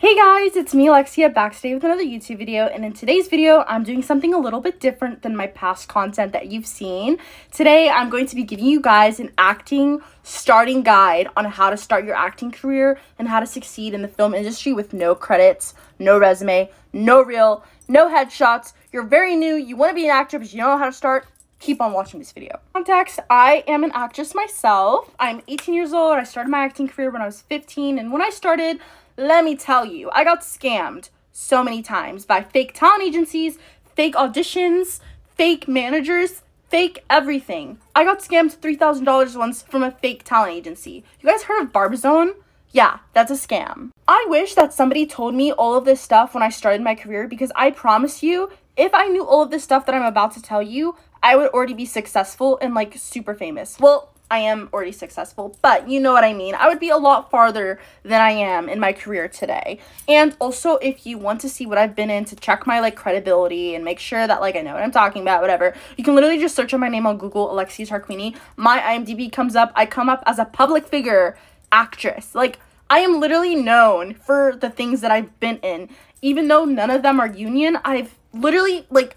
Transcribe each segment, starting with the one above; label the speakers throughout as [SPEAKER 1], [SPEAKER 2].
[SPEAKER 1] Hey guys, it's me Alexia back today with another YouTube video, and in today's video I'm doing something a little bit different than my past content that you've seen. Today I'm going to be giving you guys an acting starting guide on how to start your acting career and how to succeed in the film industry with no credits, no resume, no reel, no headshots. You're very new, you want to be an actor but you don't know how to start. Keep on watching this video. Context, I am an actress myself. I'm 18 years old. I started my acting career when I was 15, and when I started, let me tell you, I got scammed so many times by fake talent agencies, fake auditions, fake managers, fake everything. I got scammed $3,000 once from a fake talent agency. You guys heard of Barbizone? Yeah, that's a scam. I wish that somebody told me all of this stuff when I started my career, because I promise you, if I knew all of this stuff that I'm about to tell you, I would already be successful and like super famous. Well, I am already successful, but you know what I mean. I would be a lot farther than I am in my career today. And also, if you want to see what I've been in to check my like credibility and make sure that like I know what I'm talking about, whatever, you can literally just search on my name on Google, Alexia Tarquini. My IMDb comes up. I come up as a public figure actress. Like, I am literally known for the things that I've been in. Even though none of them are union, I've literally like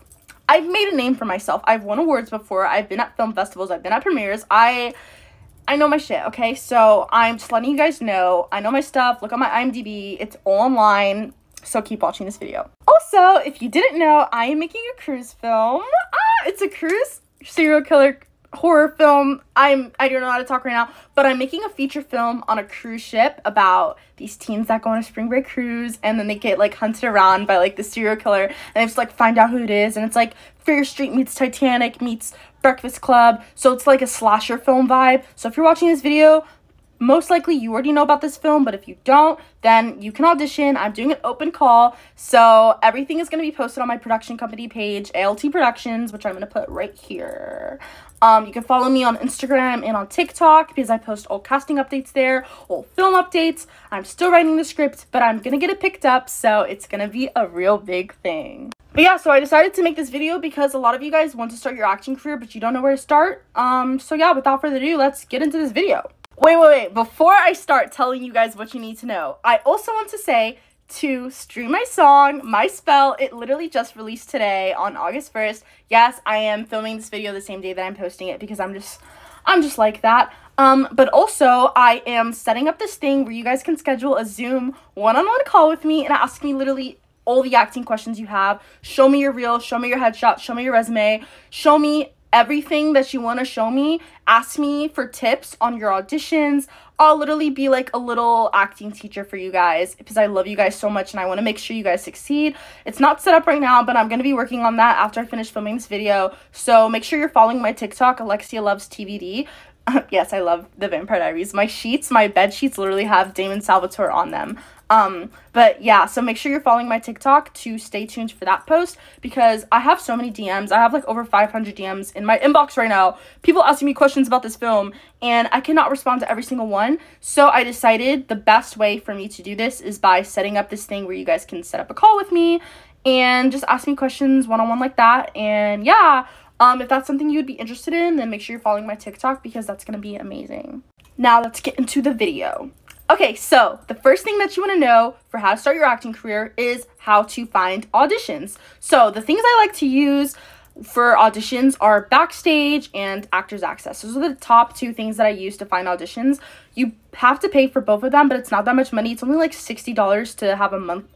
[SPEAKER 1] I've made a name for myself. I've won awards before. I've been at film festivals. I've been at premieres. I know my shit, okay? So I'm just letting you guys know. I know my stuff. Look at my IMDb. It's all online. So keep watching this video. Also, if you didn't know, I am making a cruise film. It's a cruise serial killer horror film. I don't know how to talk right now, but I'm making a feature film on a cruise ship about these teens that go on a spring break cruise, and then they get like hunted around by like the serial killer, and they just like find out who it is, and it's like Fear Street meets Titanic meets Breakfast Club, so it's like a slasher film vibe. So if you're watching this video, most likely you already know about this film, but if you don't, then you can audition. I'm doing an open call, so everything is going to be posted on my production company page, ALT Productions, which I'm going to put right here. You can follow me on Instagram and on TikTok because I post all casting updates there, all film updates. I'm still writing the script, but I'm going to get it picked up, so it's going to be a real big thing. But yeah, so I decided to make this video because a lot of you guys want to start your acting career, but you don't know where to start. So yeah, without further ado, let's get into this video. Wait. Before I start telling you guys what you need to know, I also want to say to stream my song, My Spell. It literally just released today on August 1st. Yes, I am filming this video the same day that I'm posting it because I'm just like that. But also I am setting up this thing where you guys can schedule a Zoom one-on-one call with me and ask me literally all the acting questions you have. Show me your reel, show me your headshot, show me your resume, show me everything that you want to show me. Ask me for tips on your auditions. I'll literally be like a little acting teacher for you guys because I love you guys so much and I want to make sure you guys succeed. It's not set up right now, but I'm going to be working on that after I finish filming this video. So make sure you're following my TikTok, Alexia Loves TVD. Yes, I love the Vampire Diaries. My sheets, my bed sheets literally have Damon Salvatore on them. But yeah, so make sure you're following my TikTok to stay tuned for that post because I have so many DMs. I have like over 500 DMs in my inbox right now. People asking me questions about this film and I cannot respond to every single one. So I decided the best way for me to do this is by setting up this thing where you guys can set up a call with me and just ask me questions one-on-one like that. And yeah, if that's something you would be interested in, then make sure you're following my TikTok because that's going to be amazing. Now let's get into the video. Okay, so the first thing that you want to know for how to start your acting career is how to find auditions. So the things I like to use for auditions are Backstage and Actors Access. Those are the top two things that I use to find auditions. You have to pay for both of them, but it's not that much money. It's only like $60 to have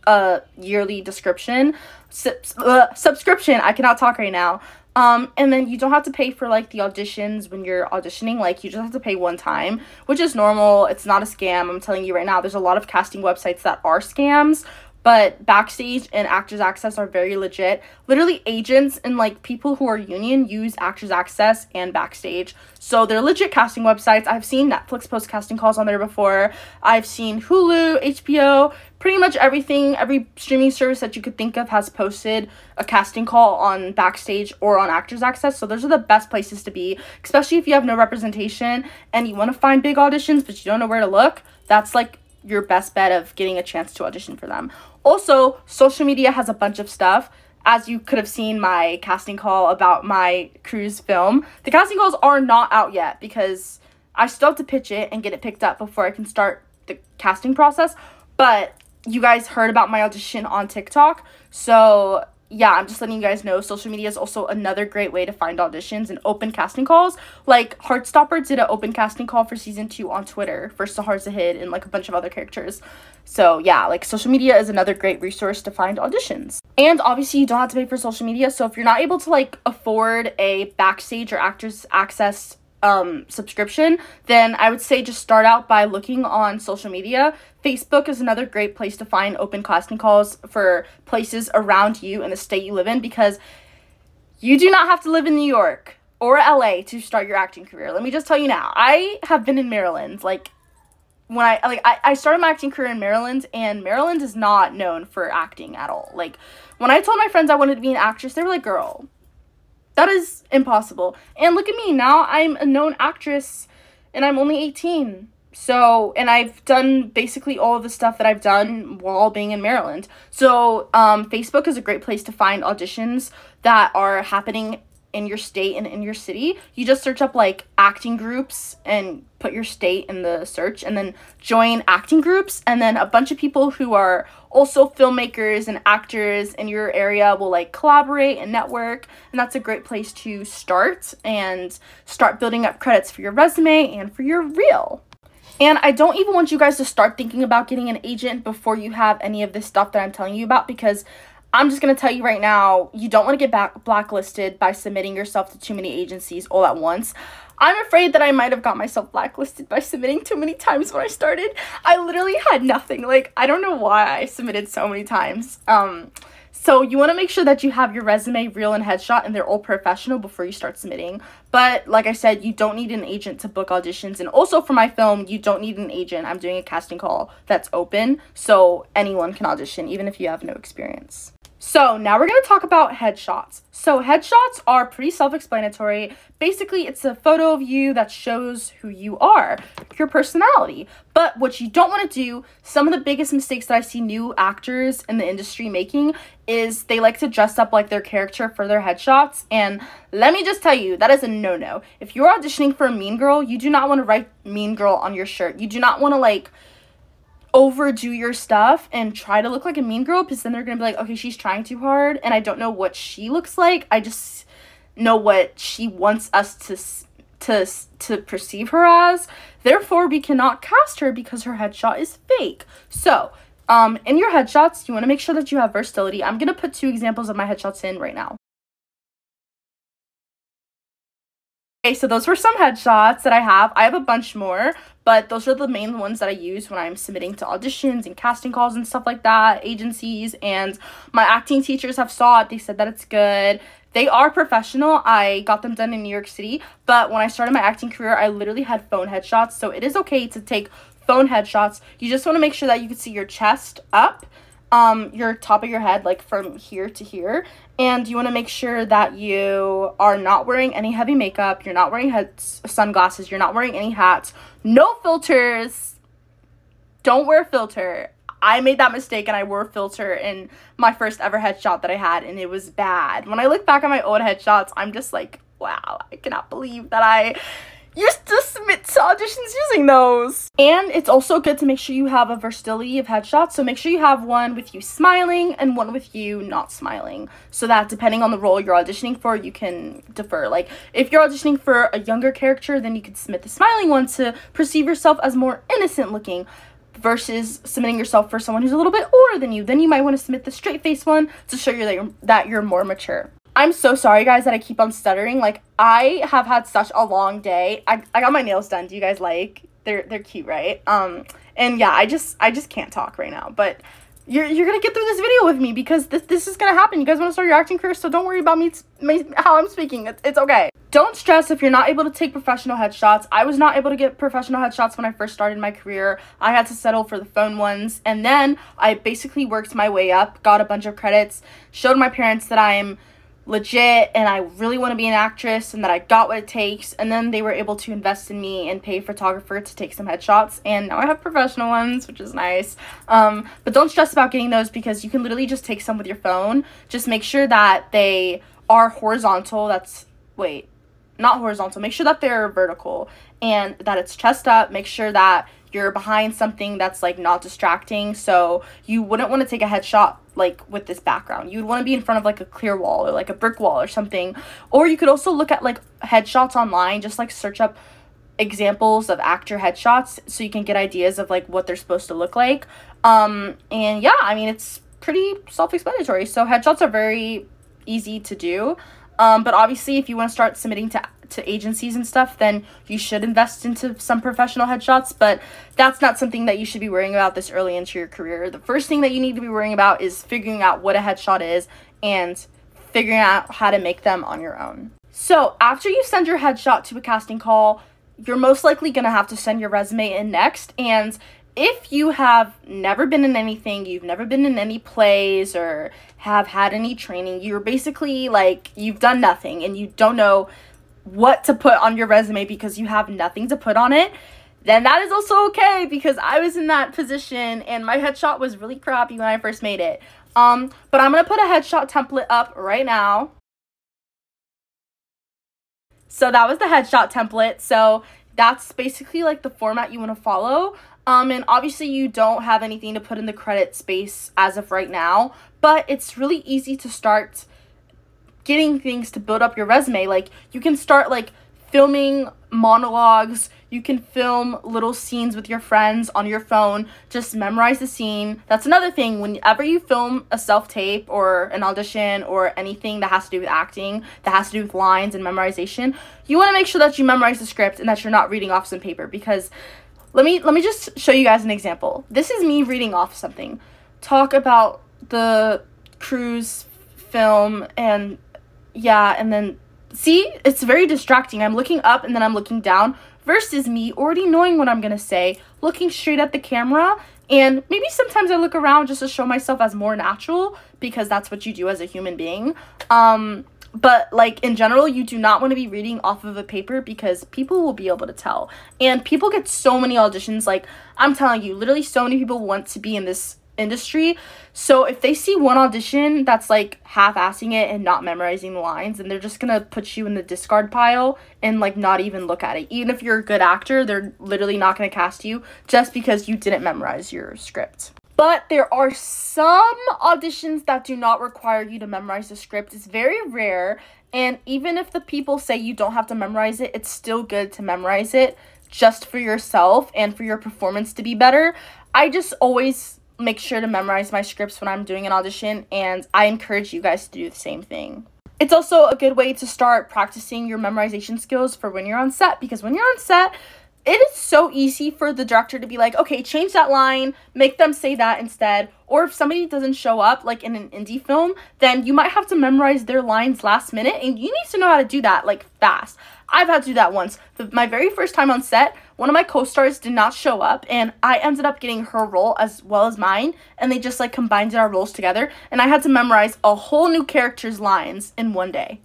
[SPEAKER 1] a yearly subscription. I cannot talk right now. And then you don't have to pay for like the auditions when you're auditioning. Like, you just have to pay one time, which is normal. It's not a scam. I'm telling you right now, there's a lot of casting websites that are scams, but Backstage and Actors Access are very legit. Literally, agents and like people who are union use Actors Access and Backstage, so they're legit casting websites. I've seen Netflix post casting calls on there before. I've seen Hulu, HBO, pretty much everything, every streaming service that you could think of has posted a casting call on Backstage or on Actors Access. So those are the best places to be, especially if you have no representation and you want to find big auditions but you don't know where to look. That's like your best bet of getting a chance to audition for them. Also, social media has a bunch of stuff. As you could have seen my casting call about my cruise film, the casting calls are not out yet because I still have to pitch it and get it picked up before I can start the casting process. But you guys heard about my audition on TikTok. So yeah, I'm just letting you guys know social media is also another great way to find auditions and open casting calls. Like, Heartstopper did an open casting call for season 2 on Twitter for Sahar's a Hid and like a bunch of other characters. So yeah, like, social media is another great resource to find auditions. And obviously you don't have to pay for social media. So if you're not able to like afford a Backstage or Actors Access subscription, then I would say just start out by looking on social media. Facebook is another great place to find open casting calls for places around you in the state you live in, because you do not have to live in New York or LA to start your acting career. Let me just tell you now, I have been in Maryland. Like, when I started my acting career in Maryland, and Maryland is not known for acting at all. Like, when I told my friends I wanted to be an actress, they were like, girl, that is impossible. And look at me now, I'm a known actress and I'm only 18. So, and I've done basically all of the stuff that I've done while being in Maryland. So Facebook is a great place to find auditions that are happening in your state and in your city. You just search up like acting groups and put your state in the search, and then join acting groups, and then a bunch of people who are also filmmakers and actors in your area will like collaborate and network, and that's a great place to start building up credits for your resume and for your reel. And I don't even want you guys to start thinking about getting an agent before you have any of this stuff that I'm telling you about, because I'm just going to tell you right now, you don't want to get blacklisted by submitting yourself to too many agencies all at once. I'm afraid that I might have got myself blacklisted by submitting too many times when I started. I literally had nothing. Like, I don't know why I submitted so many times. So you want to make sure that you have your resume, reel, and headshot, and they're all professional before you start submitting. But like I said, you don't need an agent to book auditions. And also for my film, you don't need an agent. I'm doing a casting call that's open, so anyone can audition, even if you have no experience. So now we're going to talk about headshots. So headshots are pretty self-explanatory. Basically, it's a photo of you that shows who you are, your personality. But what you don't want to do, some of the biggest mistakes that I see new actors in the industry making, is they like to dress up like their character for their headshots. And let me just tell you, that is a no-no. If you're auditioning for a mean girl, you do not want to write mean girl on your shirt. You do not want to like overdo your stuff and try to look like a mean girl, because then they're gonna be like, okay, she's trying too hard, and I don't know what she looks like. I just know what she wants us to perceive her as. Therefore, we cannot cast her because her headshot is fake. So in your headshots, you want to make sure that you have versatility. I'm gonna put 2 examples of my headshots in right now. Okay, so those were some headshots that I have. I have a bunch more, but those are the main ones that I use when I'm submitting to auditions and casting calls and stuff like that, agencies, and my acting teachers have saw it. They said that it's good. They are professional. I got them done in New York City, but when I started my acting career, I literally had phone headshots, so it is okay to take phone headshots. You just want to make sure that you can see your chest up, your top of your head, like from here to here, and you want to make sure that you are not wearing any heavy makeup, you're not wearing sunglasses, you're not wearing any hats, no filters. Don't wear a filter. I made that mistake and I wore a filter in my first ever headshot that I had, and it was bad. When I look back at my old headshots, I'm just like, wow, I cannot believe that I used to submit to auditions using those. And it's also good to make sure you have a versatility of headshots. So make sure you have one with you smiling and one with you not smiling, so that depending on the role you're auditioning for, you can defer. Like, if you're auditioning for a younger character, then you could submit the smiling one to perceive yourself as more innocent looking, versus submitting yourself for someone who's a little bit older than you. Then you might want to submit the straight face one to show you that you're more mature. I'm so sorry, guys, that I keep on stuttering. Like, I have had such a long day. I got my nails done. Do you guys like? They're cute, right? And yeah, I just can't talk right now. But you're gonna get through this video with me, because this is gonna happen. You guys want to start your acting career, so don't worry about me how I'm speaking. It's okay. Don't stress if you're not able to take professional headshots. I was not able to get professional headshots when I first started my career. I had to settle for the phone ones, and then I basically worked my way up, got a bunch of credits, showed my parents that I'm legit and I really want to be an actress and that I got what it takes, and then they were able to invest in me and pay a photographer to take some headshots, and now I have professional ones, which is nice. But don't stress about getting those, because you can literally just take some with your phone. Just make sure that they are horizontal. Not horizontal. Make sure that they're vertical and that it's chest up. Make sure that you're behind something that's like not distracting, so you wouldn't want to take a headshot like with this background. You'd want to be in front of like a clear wall or like a brick wall or something. Or you could also look at like headshots online, just like search up examples of actor headshots so you can get ideas of like what they're supposed to look like. And yeah, I mean, it's pretty self-explanatory. So headshots are very easy to do. But obviously if you want to start submitting to agencies and stuff, then you should invest into some professional headshots, but that's not something that you should be worrying about this early into your career. The first thing that you need to be worrying about is figuring out what a headshot is and figuring out how to make them on your own. So after you send your headshot to a casting call, you're most likely going to have to send your resume in next. And if you have never been in anything, you've never been in any plays or have had any training, you're basically like, you've done nothing and you don't know what to put on your resume because you have nothing to put on it, then that is also okay, because I was in that position and my headshot was really crappy when I first made it. But I'm going to put a headshot template up right now. So that was the headshot template. So that's basically like the format you want to follow. And obviously you don't have anything to put in the credit space as of right now, but it's really easy to start getting things to build up your resume. Like you can start like filming monologues, you can film little scenes with your friends on your phone, just memorize the scene. That's another thing, whenever you film a self-tape or an audition or anything that has to do with acting, that has to do with lines and memorization, you want to make sure that you memorize the script and that you're not reading off some paper, because let me just show you guys an example. This is me reading off something. Talk about the cruise film, and yeah, and then see, it's very distracting. I'm looking up and then I'm looking down versus me already knowing what I'm gonna say, looking straight at the camera. And maybe sometimes I look around just to show myself as more natural, because that's what you do as a human being. But like in general, you do not want to be reading off of a paper, because people will be able to tell. And people get so many auditions. Like, I'm telling you, literally so many people want to be in this industry. So if they see one audition that's like half-assing it and not memorizing the lines, and they're just gonna put you in the discard pile and like not even look at it. Even if you're a good actor, they're literally not gonna cast you just because you didn't memorize your script. But there are some auditions that do not require you to memorize the script. It's very rare, and even if the people say you don't have to memorize it, it's still good to memorize it just for yourself and for your performance to be better. I just always make sure to memorize my scripts when I'm doing an audition, and I encourage you guys to do the same thing. It's also a good way to start practicing your memorization skills for when you're on set, because when you're on set, it is so easy for the director to be like, okay, change that line, make them say that instead. Or if somebody doesn't show up, like in an indie film, then you might have to memorize their lines last minute, and you need to know how to do that like fast. I've had to do that once. My very first time on set, one of my co-stars did not show up, and I ended up getting her role as well as mine, and they just like combined our roles together, and I had to memorize a whole new character's lines in one day.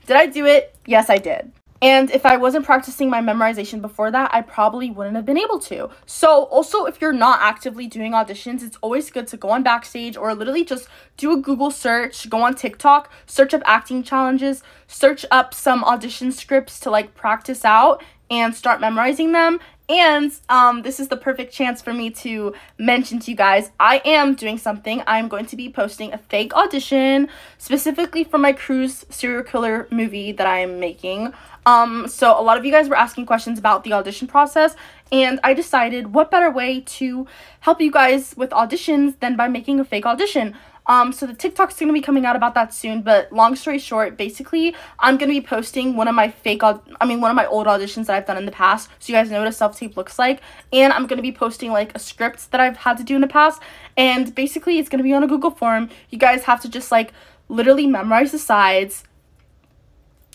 [SPEAKER 1] Did I do it? Yes, I did. And if I wasn't practicing my memorization before that, I probably wouldn't have been able to. So also, if you're not actively doing auditions, it's always good to go on Backstage, or literally just do a Google search, go on TikTok, search up acting challenges, search up some audition scripts to like practice out and start memorizing them. And this is the perfect chance for me to mention to you guys, I am doing something. I'm going to be posting a fake audition specifically for my cruise serial killer movie that I am making. So a lot of you guys were asking questions about the audition process, and I decided what better way to help you guys with auditions than by making a fake audition. So the TikTok's going to be coming out about that soon, but long story short, basically, I'm going to be posting one of my one of my old auditions that I've done in the past, so you guys know what a self-tape looks like, and I'm going to be posting, like, a script that I've had to do in the past, and basically, it's going to be on a Google form. You guys have to just, like, literally memorize the sides,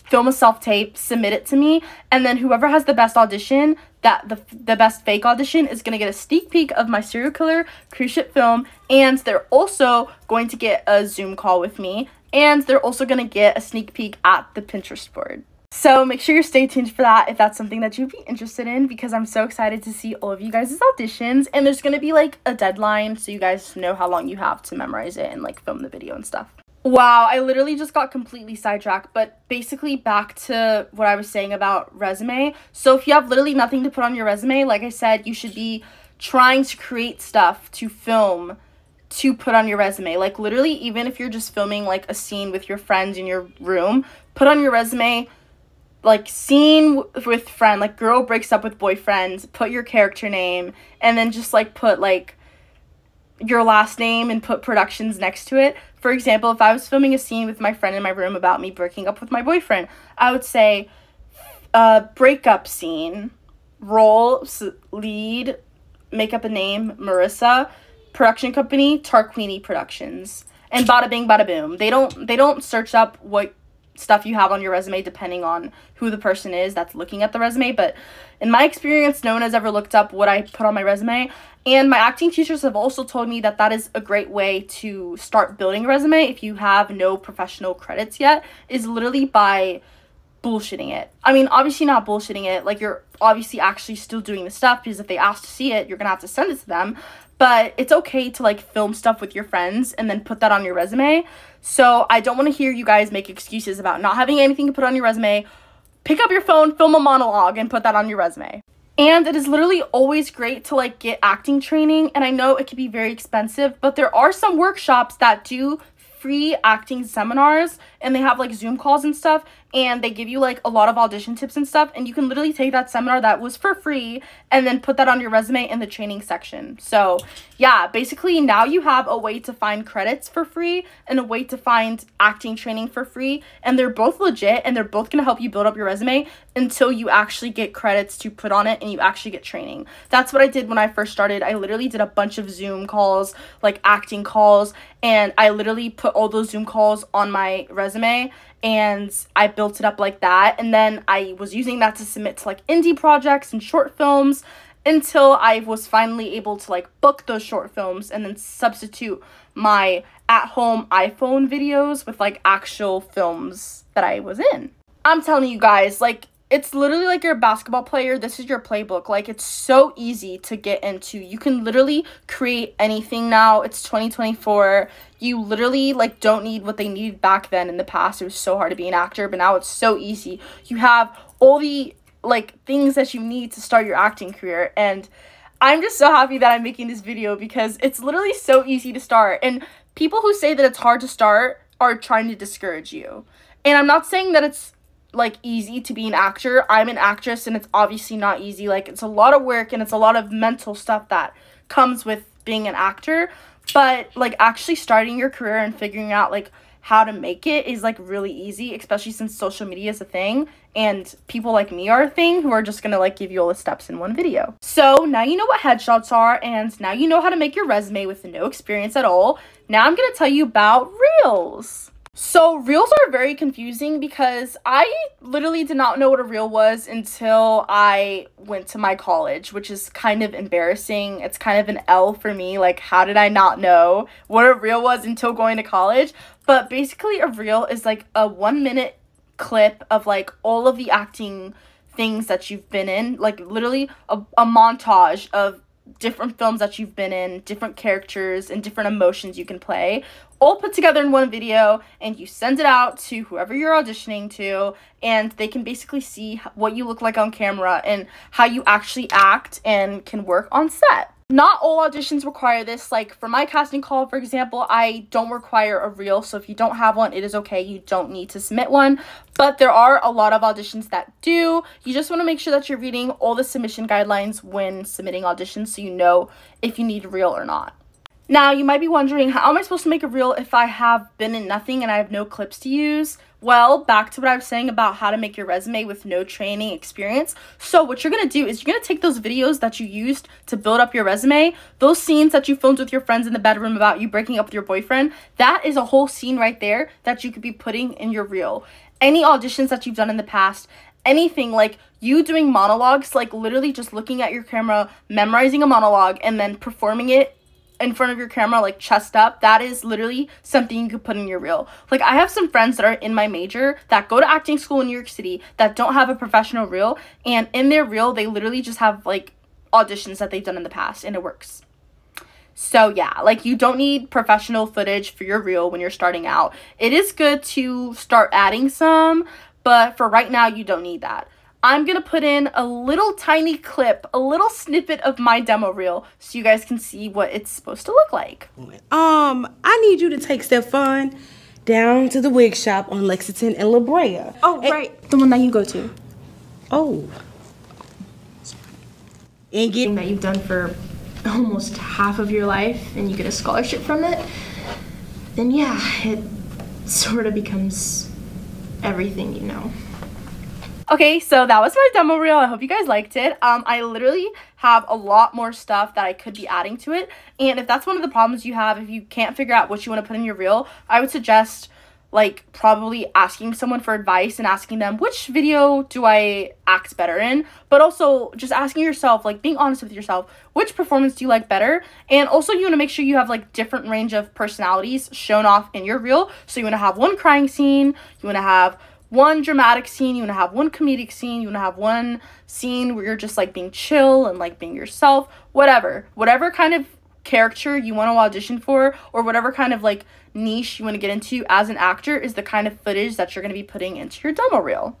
[SPEAKER 1] film a self-tape, submit it to me, and then whoever has the best audition, the best fake audition, is going to get a sneak peek of my serial killer cruise ship film, and they're also going to get a Zoom call with me, and they're also going to get a sneak peek at the Pinterest board. So make sure you stay tuned for that if that's something that you'd be interested in, because I'm so excited to see all of you guys' auditions, and there's going to be like a deadline so you guys know how long you have to memorize it and like film the video and stuff. Wow, I literally just got completely sidetracked, but basically back to what I was saying about resume. So if you have literally nothing to put on your resume, like I said, you should be trying to create stuff to film to put on your resume. Like literally, even if you're just filming like a scene with your friends in your room, put on your resume like scene with friend, like girl breaks up with boyfriend, put your character name, and then just like put like your last name and put productions next to it. For example, if I was filming a scene with my friend in my room about me breaking up with my boyfriend, I would say breakup scene, role, lead, make up a name, Marissa, production company, Tarquini Productions, and bada bing bada boom. They don't search up what stuff you have on your resume depending on who the person is that's looking at the resume, but in my experience, no one has ever looked up what I put on my resume. And my acting teachers have also told me that that is a great way to start building a resume if you have no professional credits yet, is literally by bullshitting it. I mean, obviously not bullshitting it, like you're obviously actually still doing the stuff, because if they ask to see it, you're gonna have to send it to them. But it's okay to like film stuff with your friends and then put that on your resume. So I don't want to hear you guys make excuses about not having anything to put on your resume. Pick up your phone, film a monologue, and put that on your resume. And it is literally always great to like get acting training, and I know it can be very expensive, but there are some workshops that do free acting seminars, and they have like Zoom calls and stuff, and they give you like a lot of audition tips and stuff, and you can literally take that seminar that was for free and then put that on your resume in the training section. So yeah, basically now you have a way to find credits for free and a way to find acting training for free, and they're both legit, and they're both going to help you build up your resume until you actually get credits to put on it and you actually get training. That's what I did when I first started. I literally did a bunch of Zoom calls, like acting calls, and I literally put all those Zoom calls on my resume, and I built it up like that. And then I was using that to submit to like indie projects and short films until I was finally able to like book those short films and then substitute my at-home iPhone videos with like actual films that I was in. I'm telling you guys, like, it's literally like you're a basketball player. This is your playbook. Like, it's so easy to get into. You can literally create anything now. It's 2024. You literally, like, don't need what they needed back then. In the past, it was so hard to be an actor, but now it's so easy. You have all the, like, things that you need to start your acting career, and I'm just so happy that I'm making this video because it's literally so easy to start, and people who say that it's hard to start are trying to discourage you. And I'm not saying that it's like easy to be an actor. I'm an actress, and it's obviously not easy. Like, it's a lot of work and it's a lot of mental stuff that comes with being an actor, but like actually starting your career and figuring out like how to make it is like really easy, especially since social media is a thing and people like me are a thing who are just gonna like give you all the steps in one video. So now you know what headshots are, and now you know how to make your resume with no experience at all. Now I'm gonna tell you about reels. So reels are very confusing because I literally did not know what a reel was until I went to my college, which is kind of embarrassing. It's kind of an L for me. Like, how did I not know what a reel was until going to college? But basically a reel is like a 1-minute clip of like all of the acting things that you've been in, like literally a montage of different films that you've been in, different characters and different emotions you can play, all put together in one video, and you send it out to whoever you're auditioning to, and they can basically see what you look like on camera and how you actually act and can work on set. Not all auditions require this. Like for my casting call, for example, I don't require a reel, so if you don't have one, it is okay. You don't need to submit one, but there are a lot of auditions that do. You just want to make sure that you're reading all the submission guidelines when submitting auditions so you know if you need a reel or not. Now, you might be wondering, how am I supposed to make a reel if I have been in nothing and I have no clips to use? Well, back to what I was saying about how to make your resume with no training experience. So what you're going to do is you're going to take those videos that you used to build up your resume, those scenes that you filmed with your friends in the bedroom about you breaking up with your boyfriend, that is a whole scene right there that you could be putting in your reel. Any auditions that you've done in the past, anything like you doing monologues, like literally just looking at your camera, memorizing a monologue, and then performing it in front of your camera, like chest up, that is literally something you could put in your reel. Like, I have some friends that are in my major that go to acting school in New York City that don't have a professional reel, and in their reel they literally just have like auditions that they've done in the past, and it works. So yeah, like you don't need professional footage for your reel when you're starting out. It is good to start adding some, but for right now, you don't need that. I'm gonna put in a little tiny clip, a little snippet of my demo reel so you guys can see what it's supposed to look like.
[SPEAKER 2] I need you to take Stefan down to the wig shop on Lexington and La Brea.
[SPEAKER 3] Oh, right. The one that you go to.
[SPEAKER 2] Oh. And get
[SPEAKER 3] That you've done for almost half of your life and you get a scholarship from it, then yeah, it sort of becomes everything you know.
[SPEAKER 1] Okay, so that was my demo reel. I hope you guys liked it. I literally have a lot more stuff that I could be adding to it. And if that's one of the problems you have, if you can't figure out what you want to put in your reel, I would suggest like probably asking someone for advice and asking them which video do I act better in, but also just asking yourself, like being honest with yourself, which performance do you like better? And also you want to make sure you have like different range of personalities shown off in your reel. So you want to have one crying scene, you want to have one dramatic scene, you want to have one comedic scene, you want to have one scene where you're just like being chill and like being yourself, whatever kind of character you want to audition for, or whatever kind of like niche you want to get into as an actor is the kind of footage that you're going to be putting into your demo reel.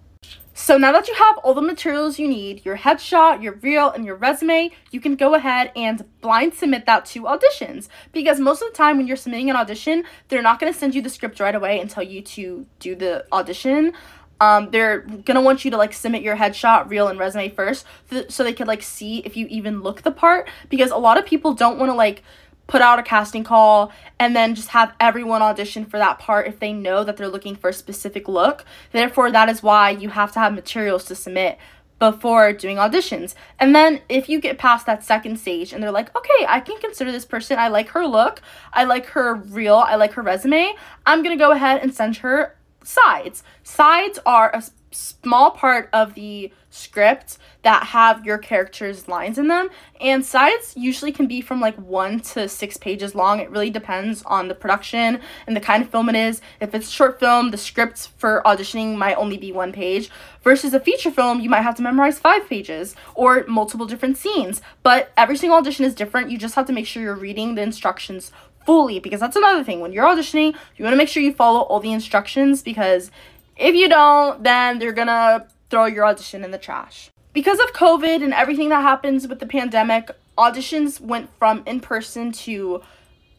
[SPEAKER 1] So now that you have all the materials you need, your headshot, your reel, and your resume, you can go ahead and blind submit that to auditions. Because most of the time when you're submitting an audition, they're not going to send you the script right away and tell you to do the audition. They're going to want you to like submit your headshot, reel, and resume first so they could like see if you even look the part. Because a lot of people don't want to like put out a casting call and then just have everyone audition for that part if they know that they're looking for a specific look. Therefore, that is why you have to have materials to submit before doing auditions. And then if you get past that second stage and they're like, okay, I can consider this person, I like her look, I like her reel, I like her resume, I'm gonna go ahead and send her sides. Sides are a small part of the script that have your character's lines in them, and sides usually can be from like 1 to 6 pages long. It really depends on the production and the kind of film it is. If it's short film, the scripts for auditioning might only be 1 page, versus a feature film, you might have to memorize 5 pages or multiple different scenes. But every single audition is different. You just have to make sure you're reading the instructions fully, because that's another thing. When you're auditioning, you want to make sure you follow all the instructions, because if you don't, then they're gonna throw your audition in the trash. Because of COVID and everything that happens with the pandemic, auditions went from in-person to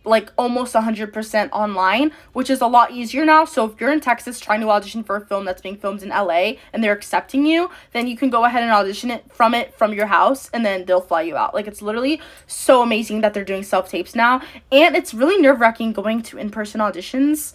[SPEAKER 1] like almost 100% online, which is a lot easier now. So if you're in Texas trying to audition for a film that's being filmed in LA and they're accepting you, then you can go ahead and audition it from your house, and then they'll fly you out. Like, it's literally so amazing that they're doing self-tapes now, and it's really nerve-wracking going to in-person auditions.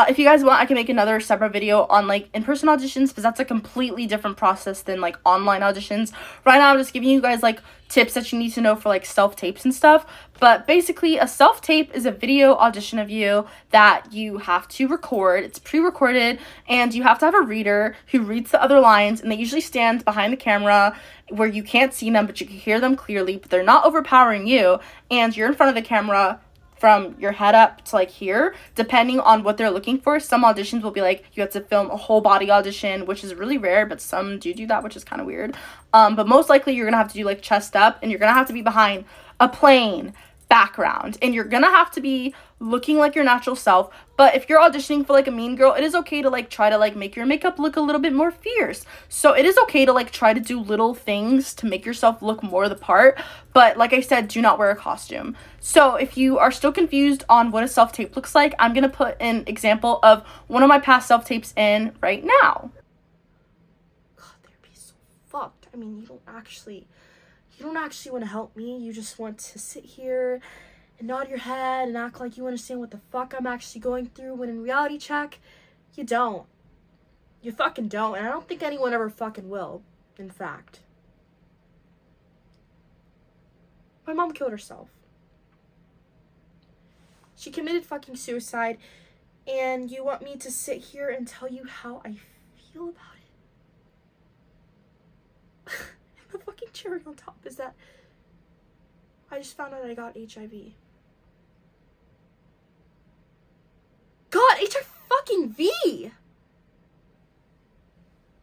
[SPEAKER 1] If you guys want, I can make another separate video on like in-person auditions, because that's a completely different process than like online auditions. Right now I'm just giving you guys like tips that you need to know for like self-tapes and stuff. But basically, a self-tape is a video audition of you that you have to record. It's pre-recorded, and you have to have a reader who reads the other lines, and they usually stand behind the camera where you can't see them, but you can hear them clearly, but they're not overpowering you, and you're in front of the camera from your head up to like here, depending on what they're looking for. Some auditions will be like you have to film a whole body audition, which is really rare, but some do that, which is kind of weird. But most likely you're gonna have to do like chest up, and you're gonna have to be behind a plane background, and you're gonna have to be looking like your natural self. But if you're auditioning for like a mean girl, it is okay to like try to like make your makeup look a little bit more fierce. So it is okay to like try to do little things to make yourself look more the part. But like I said, do not wear a costume. So if you are still confused on what a self-tape looks like, I'm gonna put an example of one of my past self-tapes in right now.
[SPEAKER 4] God, they'd be so fucked. I mean, you don't actually want to help me. You just want to sit here and nod your head and act like you understand what the fuck I'm actually going through, when in reality check, you don't. You fucking don't, and I don't think anyone ever fucking will, in fact. My mom killed herself. She committed fucking suicide, and you want me to sit here and tell you how I feel about it? And the fucking cherry on top is that I just found out I got HIV. God, HIV fucking V!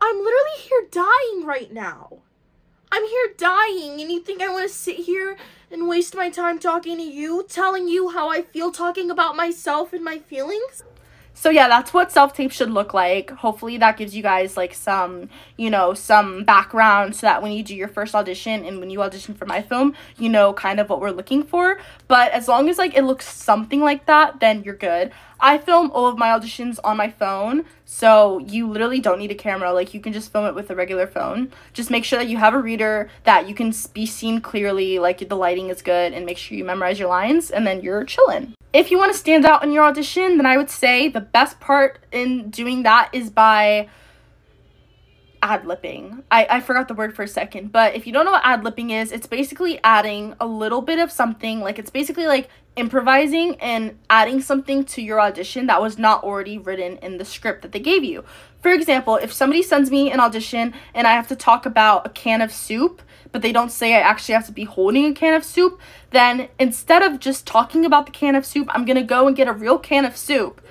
[SPEAKER 4] I'm literally here dying right now. I'm here dying, and you think I want to sit here and waste my time talking to you, telling you how I feel, talking about myself and my feelings?
[SPEAKER 1] So yeah, that's what self-tape should look like. Hopefully that gives you guys like some, you know, some background so that when you do your first audition and when you audition for my film, you know kind of what we're looking for. But as long as like it looks something like that, then you're good. I film all of my auditions on my phone, so you literally don't need a camera. Like, you can just film it with a regular phone. Just make sure that you have a reader, that you can be seen clearly, like the lighting is good, and make sure you memorize your lines, and then you're chilling. If you want to stand out in your audition, then I would say the best part in doing that is by ad-lipping. I forgot the word for a second, but if you don't know what ad-lipping is, it's basically adding a little bit of something. Like, it's basically like improvising and adding something to your audition that was not already written in the script that they gave you. For example, if somebody sends me an audition and I have to talk about a can of soup, but they don't say I actually have to be holding a can of soup, then instead of just talking about the can of soup, I'm gonna go and get a real can of soup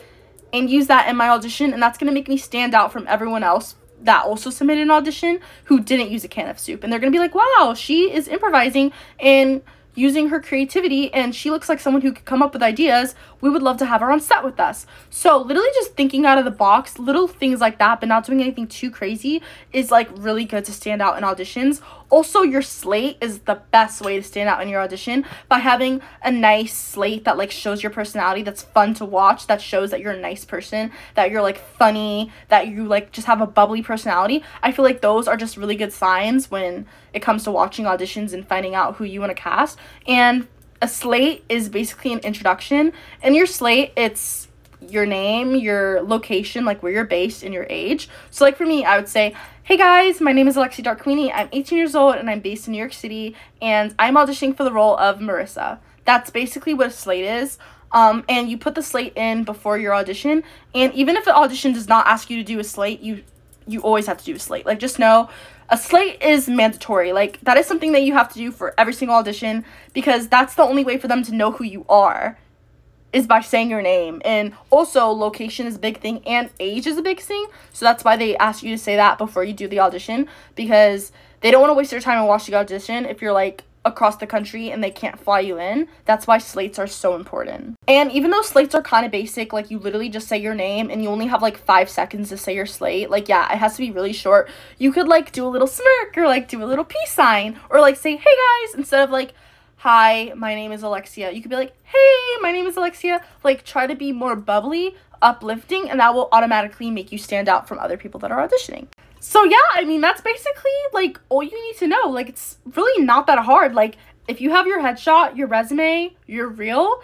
[SPEAKER 1] and use that in my audition, and that's gonna make me stand out from everyone else that also submitted an audition who didn't use a can of soup. And they're gonna be like, wow, she is improvising and using her creativity, and she looks like someone who could come up with ideas. We would love to have her on set with us. So literally just thinking out of the box, little things like that, but not doing anything too crazy, is like really good to stand out in auditions. Also, your slate is the best way to stand out in your audition, by having a nice slate that like shows your personality, that's fun to watch, that shows that you're a nice person, that you're like funny, that you like just have a bubbly personality. I feel like those are just really good signs when it comes to watching auditions and finding out who you want to cast. And a slate is basically an introduction. In your slate, it's your name, your location, like where you're based, and your age. So like for me, I would say, hey guys, my name is Alexia Darkwini. I'm 18 years old and I'm based in New York City, and I'm auditioning for the role of Marissa. That's basically what a slate is. And you put the slate in before your audition, and even if the audition does not ask you to do a slate, you always have to do a slate. Like, just know a slate is mandatory. Like, that is something that you have to do for every single audition, because that's the only way for them to know who you are, is by saying your name. And also, location is a big thing, and age is a big thing. So that's why they ask you to say that before you do the audition, because they don't want to waste their time and watch the audition if you're like across the country and they can't fly you in. That's why slates are so important. And even though slates are kind of basic, like you literally just say your name and you only have like 5 seconds to say your slate, like, yeah, it has to be really short. You could like do a little smirk, or like do a little peace sign, or like say, hey guys, instead of like, hi, my name is Alexia. You could be like, hey, my name is Alexia. Like, try to be more bubbly, uplifting, and that will automatically make you stand out from other people that are auditioning. So yeah, I mean, that's basically like all you need to know. Like, it's really not that hard. Like, if you have your headshot, your resume, your reel,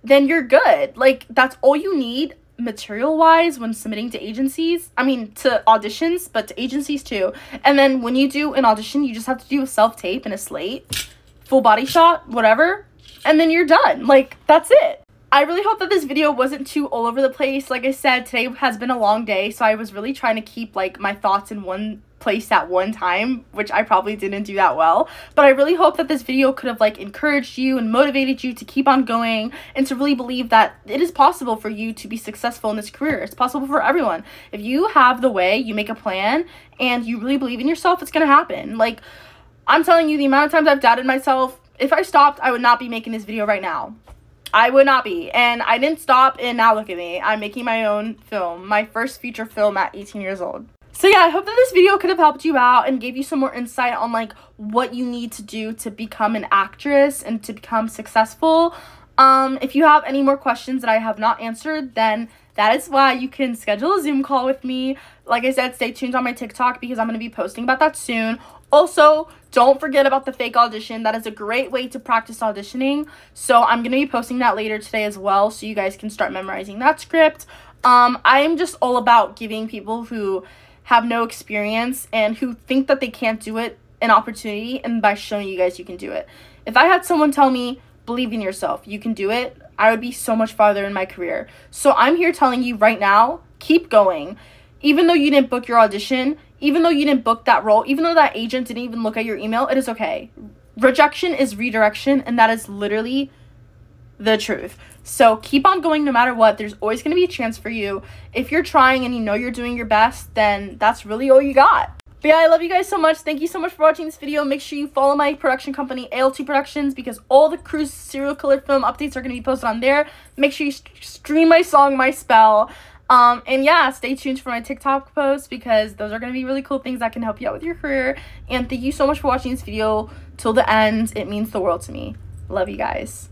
[SPEAKER 1] then you're good. Like, that's all you need material-wise when submitting to agencies. I mean, to auditions, but to agencies too. And then when you do an audition, you just have to do a self-tape and a slate, full body shot, whatever, and then you're done. Like, that's it. I really hope that this video wasn't too all over the place. Like I said, today has been a long day, so I was really trying to keep like my thoughts in one place at one time, which I probably didn't do that well. But I really hope that this video could have like encouraged you and motivated you to keep on going, and to really believe that it is possible for you to be successful in this career. It's possible for everyone. If you have the way, you make a plan, and you really believe in yourself, it's gonna happen. Like, I'm telling you, the amount of times I've doubted myself, if I stopped, I would not be making this video right now. I would not be. And I didn't stop, and now look at me. I'm making my own film, my first feature film at 18 years old. So yeah, I hope that this video could have helped you out and gave you some more insight on like what you need to do to become an actress and to become successful. If you have any more questions that I have not answered, then that is why you can schedule a Zoom call with me. Like I said, stay tuned on my TikTok, because I'm going to be posting about that soon. Also, don't forget about the fake audition. That is a great way to practice auditioning. So I'm going to be posting that later today as well, so you guys can start memorizing that script. I'm just all about giving people who have no experience and who think that they can't do it an opportunity, and by showing you guys you can do it. If I had someone tell me, believe in yourself, you can do it, I would be so much farther in my career. So I'm here telling you right now, keep going. Even though you didn't book your audition, even though you didn't book that role, even though that agent didn't even look at your email, it is okay. Rejection is redirection, and that is literally the truth. So keep on going no matter what. There's always going to be a chance for you. If you're trying and you know you're doing your best, then that's really all you got. But yeah, I love you guys so much. Thank you so much for watching this video. Make sure you follow my production company, ALT Productions, because all the Cruise serial killer film updates are going to be posted on there. Make sure you stream my song, My Spell. And yeah, stay tuned for my TikTok posts, because those are going to be really cool things that can help you out with your career. And thank you so much for watching this video till the end. It means the world to me. Love you guys.